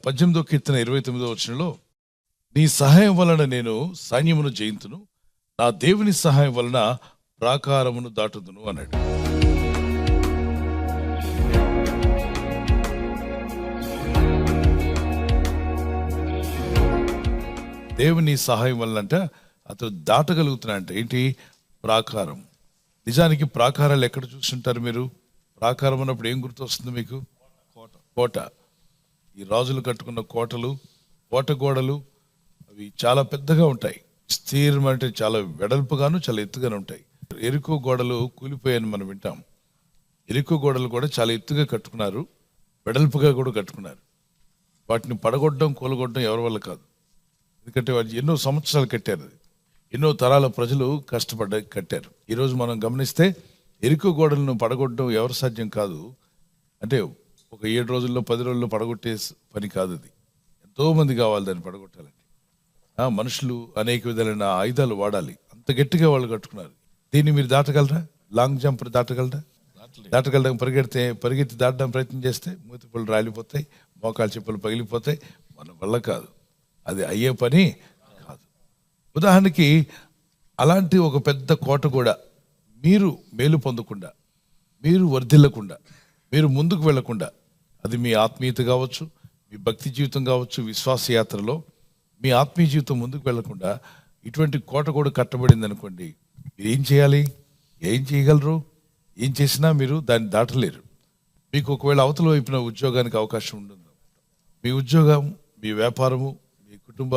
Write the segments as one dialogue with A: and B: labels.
A: 18వ కీర్తన 29వ వచనంలో నీ సహాయం వలన నేను సైన్యమును జయింతును, నా దేవుని సహాయం వలన ప్రాకారమును దాటుదును అన్నాడు. దేవుని సహాయం వలన అంటే అతను దాటగలుగుతున్నాడంట. ఏంటి? ప్రాకారం. నిజానికి ప్రాకారాలు ఎక్కడ చూస్తుంటారు మీరు? ప్రాకారం అన్నప్పుడు ఏం గుర్తొస్తుంది మీకు? కోట. ఈ రాజులు కట్టుకున్న కోటలు, కోట గోడలు అవి చాలా పెద్దగా ఉంటాయి. స్థిరం అంటే చాలా వెడల్పుగాను చాలా ఎత్తుగాను ఉంటాయి. ఎరికో గోడలు కూలిపోయాయని మనం వింటాం. ఎరికో గోడలు కూడా చాలా ఎత్తుగా కట్టుకున్నారు, వెడల్పుగా కూడా కట్టుకున్నారు. వాటిని పడగొట్టడం, కూలగొట్టడం ఎవరి వల్ల కాదు. ఎందుకంటే వాళ్ళు ఎన్నో సంవత్సరాలు కట్టారు, ఎన్నో తరాల ప్రజలు కష్టపడ్డ కట్టారు. ఈరోజు మనం గమనిస్తే ఎరికో గోడలను పడగొట్టడం ఎవరు సాధ్యం కాదు. అంటే ఒక 7 రోజుల్లో 10 రోజుల్లో పడగొట్టే పని కాదు అది. ఎంతో మంది కావాలి దాన్ని పడగొట్టాలంటే. మనుషులు అనేక విధాలైన ఆయుధాలు వాడాలి. అంత గట్టిగా వాళ్ళు కట్టుకున్నారు. దీన్ని మీరు దాటగలరా? Long jump దాటగలరా? దాటగలరా? పరిగెత్తి దాటడానికి ప్రయత్నం చేస్తే మూతిపళ్ళు రాలిపోతాయి, మోకాలు చెప్పులు పగిలిపోతాయి. మన వల్ల కాదు, అది అయ్యే పని కాదు. ఉదాహరణకి అలాంటి ఒక పెద్ద కోట కూడా మీరు మేలు పొందకుండా, మీరు వర్ధిల్లకుండా, మీరు ముందుకు వెళ్లకుండా, అది మీ ఆత్మీయత కావచ్చు, మీ భక్తి జీవితం కావచ్చు, విశ్వాస యాత్రలో మీ ఆత్మీయ జీవితం ముందుకు వెళ్లకుండా ఇటువంటి కోట కూడా కట్టబడింది అనుకోండి, మీరు ఏం చేయాలి? ఏం చేయగలరు? ఏం చేసినా మీరు దాన్ని దాటలేరు. మీకు ఒకవేళ అవతల వైపున ఉద్యోగానికి అవకాశం ఉండదు. మీ ఉద్యోగం, మీ వ్యాపారము, మీ కుటుంబ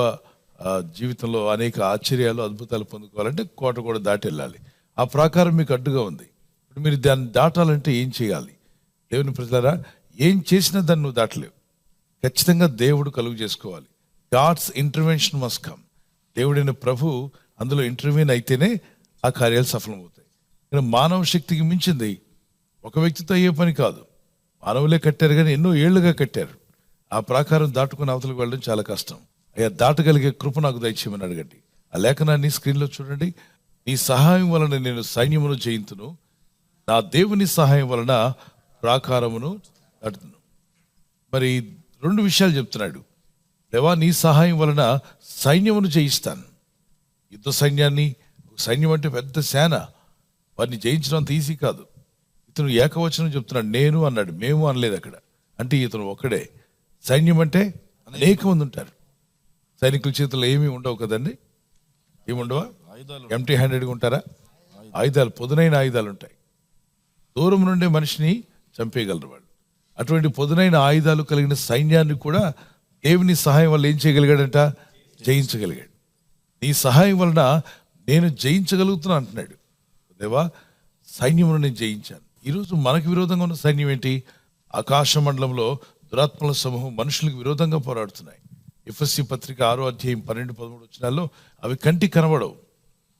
A: జీవితంలో అనేక ఆశ్చర్యాలు, అద్భుతాలు పొందుకోవాలంటే కోట కూడా దాటి వెళ్ళాలి. ఆ ప్రాకారం మీకు అడ్డుగా ఉంది. ఇప్పుడు మీరు దాన్ని దాటాలంటే ఏం చేయాలి? దేవుని ప్రజలారా, ఏం చేసినా దాన్ని నువ్వు దాటలేవు. ఖచ్చితంగా దేవుడు కలుగు చేసుకోవాలి. God's intervention must come. దేవుడైన ప్రభు అందులో ఇంటర్వ్యూన్ అయితేనే ఆ కార్యాలు సఫలమవుతాయి. కానీ మానవ శక్తికి మించింది ఒక వ్యక్తితో అయ్యే పని కాదు. మానవులే కట్టారు, కానీ ఎన్నో ఏళ్లుగా కట్టారు. ఆ ప్రాకారం దాటుకుని అవతలకు వెళ్ళడం చాలా కష్టం. అయ్యా, దాటగలిగే కృప నాకు దయచేయమని అడగండి. ఆ లేఖనాన్ని స్క్రీన్లో చూడండి. నీ సహాయం వలన నేను సైన్యమును జయింతును, నా దేవుని సహాయం వలన ప్రాకారమును దాటుతును. మరి 2 విషయాలు చెప్తున్నాడు. దేవా, నీ సహాయం వలన సైన్యమును జయిస్తాను. యుద్ధ సైన్యాన్ని, సైన్యం అంటే పెద్ద సేన, వారిని జయించడం అంత ఈజీ కాదు. ఇతను ఏకవచనం చెప్తున్నాడు. నేను అన్నాడు, మేము అనలేదు అక్కడ. అంటే ఇతను ఒక్కడే. సైన్యం అంటే అనేక మంది ఉంటారు. సైనికుల చేతుల్లో ఏమీ ఉండవు కదండి. ఏముండవా? ఎంటీ హ్యాండెడ్గా ఉంటారా? ఆయుధాలు, పొదునైన ఆయుధాలు ఉంటాయి. దూరం నుండే మనిషిని చంపేయగలరు వాళ్ళు. అటువంటి పొదునైన ఆయుధాలు కలిగిన సైన్యాన్ని కూడా దేవుని సహాయం వల్ల ఏం చేయగలిగాడంట? జయించగలిగాడు. నీ సహాయం వలన నేను జయించగలుగుతున్నా అంటున్నాడు. దేవా, సైన్యమును నేను జయించాను. ఈరోజు మనకు విరోధంగా ఉన్న సైన్యం ఏంటి? ఆకాశ మండలంలో దురాత్మల సమూహం మనుషులకు విరోధంగా పోరాడుతున్నాయి. ఎఫెసీ పత్రిక 6వ అధ్యాయం 12-13 వచనాల్లో అవి కంటికి కనబడవు,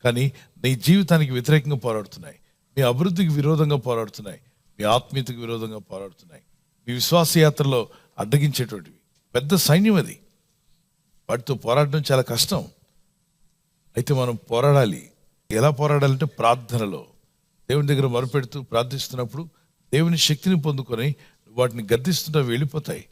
A: కానీ నీ జీవితానికి వ్యతిరేకంగా పోరాడుతున్నాయి. మీ అభివృద్ధికి విరోధంగా పోరాడుతున్నాయి. మీ ఆత్మీయతకు విరోధంగా పోరాడుతున్నాయి. మీ విశ్వాస యాత్రలో అడ్డగించేటువంటివి పెద్ద సైన్యం. అది వాటితో పోరాడడం చాలా కష్టం. అయితే మనం పోరాడాలి. ఎలా పోరాడాలంటే ప్రార్థనలో, దేవుని దగ్గర మొరపెడుతూ ప్రార్థిస్తున్నప్పుడు దేవుని శక్తిని పొందుకొని వాటిని గద్దిస్తుంటే వెళ్ళిపోతాయి.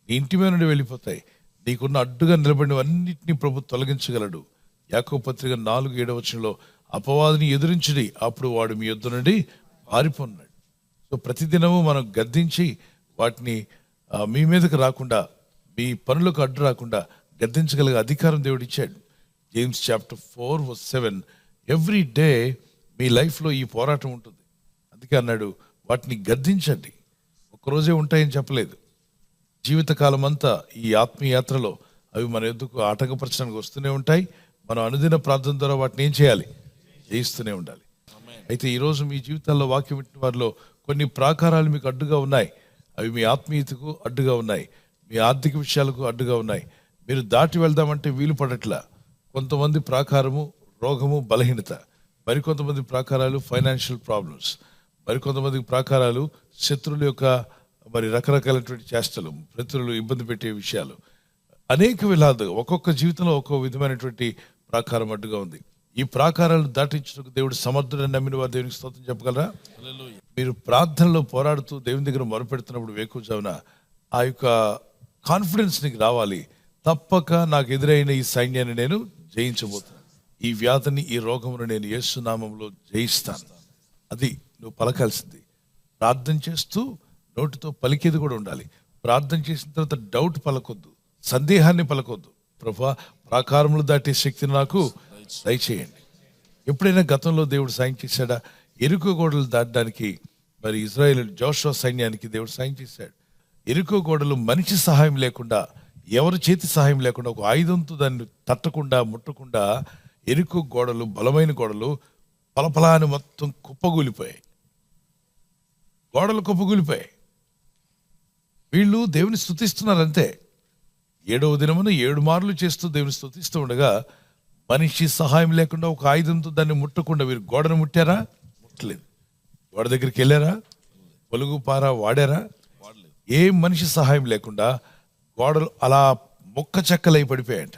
A: నీ ఇంటి మీద నుండి వెళ్ళిపోతాయి. నీకున్న అడ్డుగా నిలబడినవన్నింటినీ ప్రభు తొలగించగలడు. యాకోబు పత్రిక 4:7 వచనంలో అపవాదిని ఎదురించుడి, అప్పుడు వాడు మీ యొద్ద నుండి పారిపోన్నాడు. సో ప్రతిదినము మనం గద్దించి వాటిని మీ మీదకి రాకుండా, మీ పనులకు అడ్డు రాకుండా గద్దించగలిగే అధికారం దేవుడు ఇచ్చాడు. జేమ్స్ చాప్టర్ 4:7 ఎవ్రీ డే మీ లైఫ్లో ఈ పోరాటం ఉంటుంది. అందుకే అన్నాడు, వాటిని గద్దించండి. ఒక్కరోజే ఉంటాయని చెప్పలేదు. జీవితకాలం అంతా ఈ ఆత్మీయ యాత్రలో అవి మన ఎద్దుకు ఆటంకపరచడానికి వస్తూనే ఉంటాయి. మనం అనుదిన ప్రార్థన ద్వారా వాటిని ఏం చేయాలి? జయిస్తూనే ఉండాలి. అయితే ఈరోజు మీ జీవితాల్లో వాక్యం వింటున్న వారిలో కొన్ని ప్రాకారాలు మీకు అడ్డుగా ఉన్నాయి. అవి మీ ఆత్మీయతకు అడ్డుగా ఉన్నాయి, మీ ఆర్థిక విషయాలకు అడ్డుగా ఉన్నాయి. మీరు దాటి వెళ్దామంటే వీలు పడట్లా. కొంతమంది ప్రాకారము రోగము, బలహీనత. మరికొంతమంది ప్రాకారాలు ఫైనాన్షియల్ ప్రాబ్లమ్స్. మరికొంతమంది ప్రాకారాలు శత్రువుల యొక్క రకరకాలైనటువంటి చేష్టలు, శత్రువులు ఇబ్బంది పెట్టే విషయాలు. అనేక విధాలుగా ఒక్కొక్క జీవితంలో ఒక్కొక్క విధమైనటువంటి ప్రాకారం అడ్డుగా ఉంది. ఈ ప్రాకారాలను దాటించడానికి దేవుడు సమర్థుడని నమ్మిన వారు దేవునికి స్తోత్రం చెప్పగలరా? మీరు ప్రార్థనలో పోరాడుతూ దేవుని దగ్గర మొరపెడుతున్నప్పుడు వేకువజామున ఆ యొక్క కాన్ఫిడెన్స్ నీకు రావాలి. తప్పక నాకు ఎదురైన ఈ సైన్యాన్ని నేను జయించబోతాను, ఈ వ్యాధిని, ఈ రోగమును నేను యేసు నామములో జయిస్తాను. అది నువ్వు పలకాల్సింది. ప్రార్థన చేస్తూ నోటితో పలికేది కూడా ఉండాలి. ప్రార్థన చేసిన తర్వాత డౌట్ పలకొద్దు, సందేహాన్ని పలకొద్దు. ప్రభువా, ప్రాకారములు దాటే శక్తిని నాకు దయచేయండి. ఎప్పుడైనా గతంలో దేవుడు సాయం చేశాడా? ఎరుకో గోడలు దాటడానికి మరి ఇజ్రాయేల్ జోషువ సైన్యానికి దేవుడు సాయం చేశాడు. ఎరుకో గోడలు మనిషి సహాయం లేకుండా, ఎవరి చేతి సహాయం లేకుండా, ఒక ఆయుధంతో దాన్ని తట్టకుండా ముట్టకుండా ఎరుకో గోడలు, బలమైన గోడలు పలపలా అని మొత్తం కుప్పగూలిపోయాయి. గోడలు కుప్పగూలిపోయాయి. వీళ్ళు దేవుని స్తుతిస్తున్నారు అంతే. 7వ దినమున 7 మార్లు చేస్తూ దేవుని స్తుతిస్తూ ఉండగా మనిషి సహాయం లేకుండా, ఒక ఆయుధంతో దాన్ని ముట్టకుండా వీరు గోడను ముట్టారా? ముట్టలేదు. గోడ దగ్గరికి వెళ్ళారా? పొలుగు పార వాడారా? ఏ మనిషి సహాయం లేకుండా గోడలు అలా మొక్క చెక్కలై పడిపోయాయంట.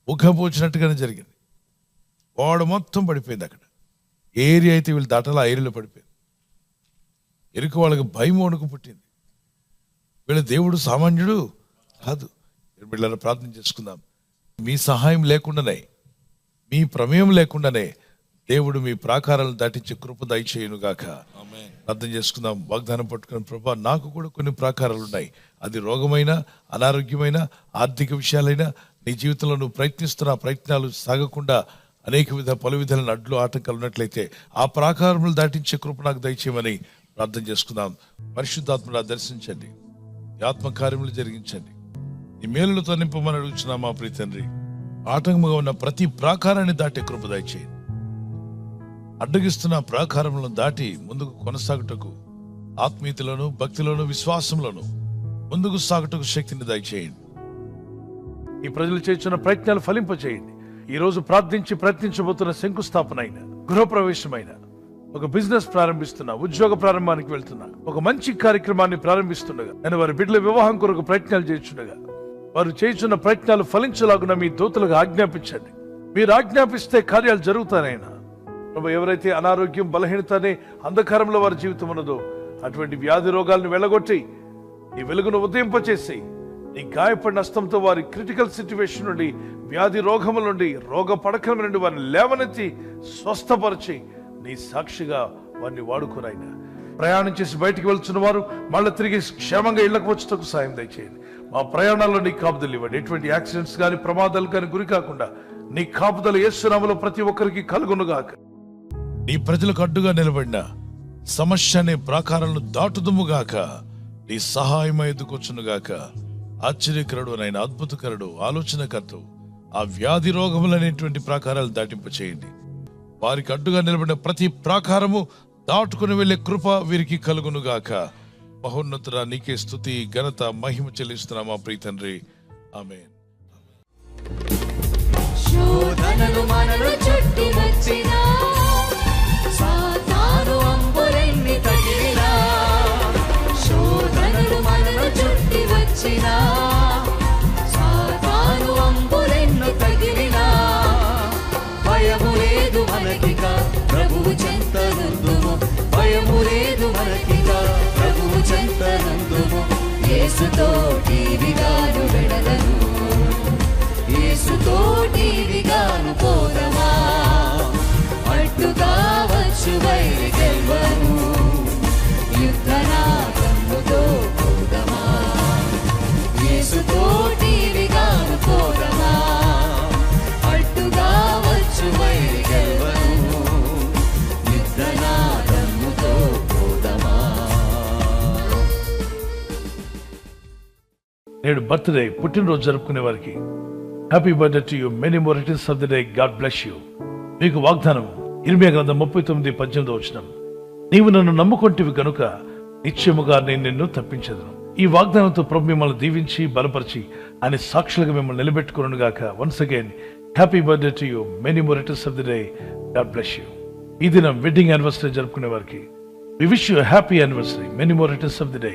A: ముఖపోచినట్టుగానే జరిగింది. గోడ మొత్తం పడిపోయింది. అక్కడ ఏ ఏరియా అయితే వీళ్ళు దాటాలో ఆ ఏరియాలో పడిపోయింది. ఎరుక వాళ్ళకి భయం వణుకు పుట్టింది. వీళ్ళ దేవుడు సామాన్యుడు కాదు. వీళ్ళని ప్రార్థన చేసుకుందాం. మీ సహాయం లేకుండానే, మీ ప్రమేయం లేకుండానే దేవుడు మీ ప్రాకారాలను దాటించే కృప దయచేయునుగాక. ప్రార్థన చేసుకుందాం. వాగ్దానం పట్టుకుని, ప్రభా, నాకు కూడా కొన్ని ప్రాకారాలు ఉన్నాయి. అది రోగమైన, అనారోగ్యమైన, ఆర్థిక విషయాలైనా నీ జీవితంలో నువ్వు ప్రయత్నిస్తున్న ప్రయత్నాలు సాగకుండా అనేక పలు విధాలైన అడ్లు ఆటంకాలు ఉన్నట్లయితే ఆ ప్రాకారములు దాటించే కృప నాకు దయచేయమని ప్రార్థన చేసుకుందాం. పరిశుద్ధాత్మను దర్శించండి, ఆత్మకార్యములు జరిగించండి, నీ మేలులతో నింపమని అడుగుచున్నాం మా ప్రియ తండ్రి. ఆటంకముగా ఉన్న ప్రతి ప్రాకారాన్ని దాటే కృప దయచేయండి. అడ్డగిస్తున్న ప్రాకారములను దాటి ముందుకు కొనసాగుటకు, ఆత్మీయతలోను, భక్తిలోను, విశ్వాసంలోను ముందుకు సాగుటకు శక్తిని దయచేయండి. ఈ ప్రజలు చేస్తున్న ప్రయత్నాలు ఫలింపచేయండి. ఈ రోజు ప్రార్థించి ప్రయత్నించబోతున్న శంకుస్థాపన అయిన, గృహప్రవేశమైన, ఒక బిజినెస్ ప్రారంభిస్తున్నా, ఉద్యోగ ప్రారంభానికి వెళ్తున్నా, ఒక మంచి కార్యక్రమాన్ని ప్రారంభిస్తుండగా, నేను వారి బిడ్డల వివాహం కొరకు ప్రయత్నాలు చేస్తుండగా, వారు చేస్తున్న ప్రయత్నాలు ఫలించలాగున మీ దూతలకు ఆజ్ఞాపించండి. మీరు ఆజ్ఞాపిస్తే కార్యాలు జరుగుతానైనా. ప్రభు, ఎవరైతే అనారోగ్యం, బలహీనత అనే అంధకారంలో వారి జీవితం ఉన్నదో అటువంటి వ్యాధి రోగాలను వెళ్ళగొట్టి నీ వెలుగును ఉదయింపచేసి, నీ గాయపడిన హస్తంతో వారి క్రిటికల్ సిచ్యువేషన్ నుండి, వ్యాధి రోగముల నుండి, రోగ పడకల నుండి వారిని లేవనెత్తి స్వస్థపరిచి నీ సాక్షిగా వారిని వాడుకోనైనా. ప్రయాణం చేసి బయటికి వెళ్తున్న వారు మళ్ళీ తిరిగి క్షేమంగా ఇళ్లకు వచ్చేటకు సాయం దయచేయండి. మా ప్రయాణాల్లో నీ కాపుదలు ఇవ్వండి. ఎటువంటి యాక్సిడెంట్స్ కానీ, ప్రమాదాలు కానీ గురి కాకుండా నీ కాపుదలు యేసు నామములో ప్రతి ఒక్కరికి కలుగునుగాక. నీ ప్రజలకు అడ్డుగా నిలబడిన సమస్య అనే ప్రాకారాలను దాటుదుముగాక. నీ సహాయం ఎదుకొచ్చునుగాక. ఆశ్చర్యకరుడు నాయన, అద్భుతకరుడు, ఆలోచనకర్త, ఆ వ్యాధి రోగములనేటువంటి ప్రాకారాలు దాటింప చేయండి. వారికి అడ్డుగా నిలబడిన ప్రతి ప్రాకారము దాటుకుని వెళ్లే కృప వీరికి కలుగునుగాక. మహోన్నతుడా, నీకే స్తుతి, ఘనత, మహిమ చెల్లిస్తున్నాం మా ప్రియ తండ్రి. ఆమేన్.
B: శోధనలు మనను చుట్టుముట్టినా, సాతాను అంబులెన్ని తగిలినా, శోధనలు మనను చుట్టి వచ్చినా, సాతాను అంబులెన్ను తగిలినా, భయము లేదు మనకిక, ప్రభువు చెంతనుందుము. భయము లేదు మనకిక, ప్రభువు చెంతనుందుము. యేసుతోటి విగాను వెడలను, యేసుతోటి విగాను పోదమా. అడ్డుగా వచ్చు వైరి గెల్వను, యుద్ధనాదముతో పోదమా. యేసుతోటి విగాను పోదమా. అడ్డుగా వచ్చు వైరి గెల్వను, యుద్ధనాదముతో పోదమా.
A: నేడు బర్త్డే, పుట్టినరోజు జరుపుకునే వారికి happy birthday to you, many more returns of the day, God bless you. మీకు వాగ్దానం ఇర్మియా గ్రంథం 39:18 నీవు నన్ను నమ్ముకొంటివి గనుక నిశ్చయముగా నేను నిన్ను తప్పించెదను. ఈ వాగ్దానంతో ప్రభు మిమ్మల్ని దీవించి బలపరిచి ఆయన సాక్షులుగా మిమ్మల్ని నిలబెట్టుకును గాక. Once again happy birthday to you, many more returns of the day, God bless you. ఈ దినం వెడ్డింగ్ యానివర్సరీ జరుపుకునే వారికి we wish you happy anniversary, many more returns of the day.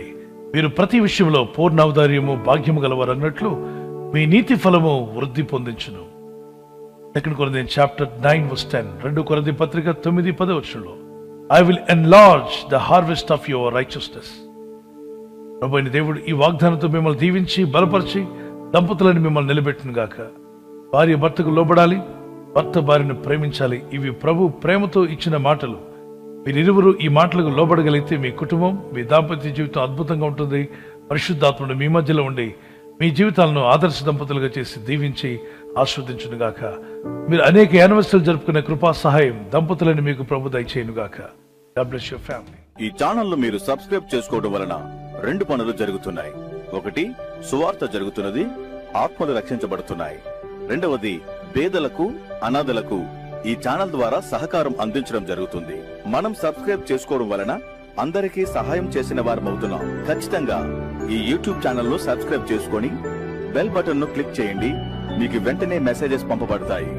A: మీరు ప్రతి విషయంలో పూర్ణావధార్యము, భాగ్యము గలవారు అన్నట్లు మీ నీతి ఫలము వృద్ధి పొందించును. 2 Corinthians chapter 9:10, 2 Corinthians పత్రిక 9:10 I will enlarge the harvest of your righteousness. ప్రభు అయిన దేవుడు ఈ వాగ్దానంతో మిమ్మల్ని దీవించి బలపరిచి దంపతులను మిమ్మల్ని నిలబెట్టును గాక. భార్య భర్తకు లోబడాలి, భర్త భార్యను ప్రేమించాలి. ఇవి ప్రభు ప్రేమతో ఇచ్చిన మాటలు. మీరిరువురు ఈ మాటలకు లోబడగలిగితే మీ కుటుంబం, మీ దాంపత్య జీవితం అద్భుతంగా ఉంటుంది. పరిశుద్ధాత్ముడు మీ మధ్యలో ఉండి మీ జీవితాలను ఆదర్శ దంపతులుగా చేసి దీవించి ఆస్వాదించును గాక. మీరు అనేక యానివర్సరీలు జరుపుకునే కృపా సహాయం దంపతులను మీకు ప్రభు దయచేయును గాక. God bless your family.
C: ఈ ఛానల్ మీరు సబ్స్క్రైబ్ చేసుకోవడం వలన 2 పనులు జరుగుతున్నాయి. ఒకటి, సువార్త జరుగుతున్నది, ఆత్మలు రక్షించబడుతున్నాయి. రెండవది, పేదలకు, అనాథలకు ఈ ఛానల్ ద్వారా సహకారం అందించడం జరుగుతుంది. మనం సబ్స్క్రైబ్ చేసుకోవడం వలన అందరికీ సహాయం చేసిన వారమవుతున్నాం. ఖచ్చితంగా ఈ యూట్యూబ్ ఛానల్ ను సబ్స్క్రైబ్ చేసుకొని బెల్ బటన్ ను క్లిక్ చేయండి. మీకు వెంటనే మెసేజెస్ పంపబడతాయి.